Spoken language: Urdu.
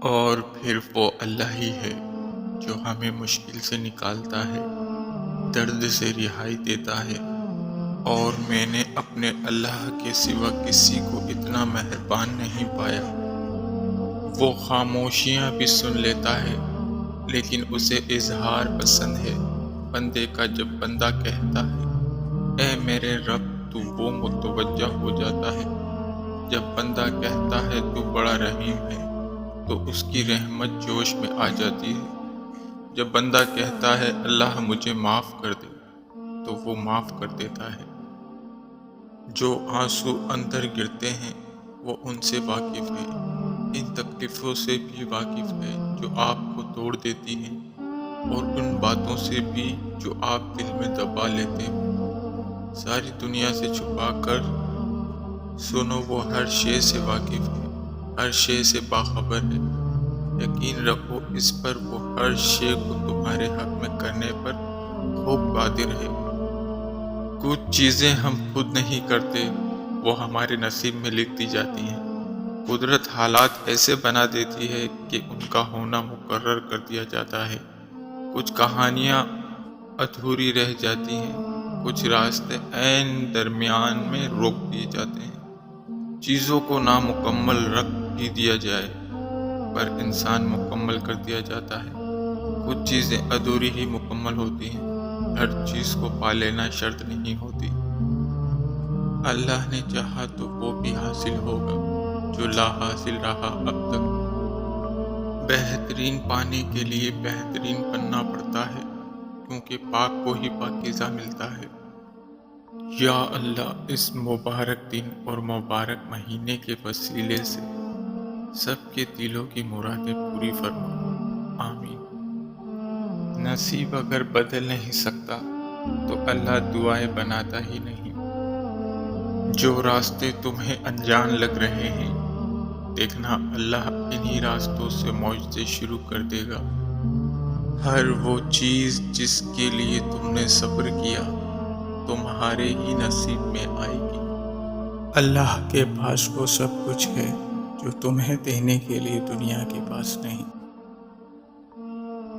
اور پھر وہ اللہ ہی ہے جو ہمیں مشکل سے نکالتا ہے، درد سے رہائی دیتا ہے، اور میں نے اپنے اللہ کے سوا کسی کو اتنا مہربان نہیں پایا۔ وہ خاموشیاں بھی سن لیتا ہے، لیکن اسے اظہار پسند ہے بندے کا۔ جب بندہ کہتا ہے اے میرے رب، تو وہ متوجہ ہو جاتا ہے۔ جب بندہ کہتا ہے تو بڑا رحیم ہے، تو اس کی رحمت جوش میں آ جاتی ہے۔ جب بندہ کہتا ہے اللہ مجھے معاف کر دے، تو وہ معاف کر دیتا ہے۔ جو آنسو اندر گرتے ہیں وہ ان سے واقف ہے، ان تکلیفوں سے بھی واقف ہے جو آپ کو توڑ دیتی ہیں، اور ان باتوں سے بھی جو آپ دل میں دبا لیتے ہو۔ ساری دنیا سے چھپا کر سنو، وہ ہر شے سے واقف ہے، ہر شے سے باخبر ہے۔ یقین رکھو اس پر، وہ ہر شے کو تمہارے حق میں کرنے پر خوب قادر ہے۔ کچھ چیزیں ہم خود نہیں کرتے، وہ ہمارے نصیب میں لکھ دی جاتی ہیں۔ قدرت حالات ایسے بنا دیتی ہے کہ ان کا ہونا مقرر کر دیا جاتا ہے۔ کچھ کہانیاں ادھوری رہ جاتی ہیں، کچھ راستے عین درمیان میں روک دیے جاتے ہیں۔ چیزوں کو نامکمل رکھ بھی دیا جائے، پر انسان مکمل کر دیا جاتا ہے۔ کچھ چیزیں ادھوری ہی مکمل ہوتی ہیں، ہر چیز کو پا لینا شرط نہیں ہوتی۔ اللہ نے چاہا تو وہ بھی حاصل ہوگا جو لا حاصل رہا اب تک۔ بہترین پانے کے لیے بہترین بننا پڑتا ہے، کیونکہ پاک کو ہی پاکیزہ ملتا ہے۔ یا اللہ، اس مبارک دن اور مبارک مہینے کے وسیلے سے سب کے دلوں کی مرادیں پوری فرما، آمین۔ نصیب اگر بدل نہیں سکتا تو اللہ دعائیں بناتا ہی نہیں۔ جو راستے تمہیں انجان لگ رہے ہیں، دیکھنا اللہ انہی راستوں سے معجزے شروع کر دے گا۔ ہر وہ چیز جس کے لیے تم نے صبر کیا، تمہارے ہی نصیب میں آئے گی۔ اللہ کے پاس وہ سب کچھ ہے جو تمہیں دینے کے لیے دنیا کے پاس نہیں۔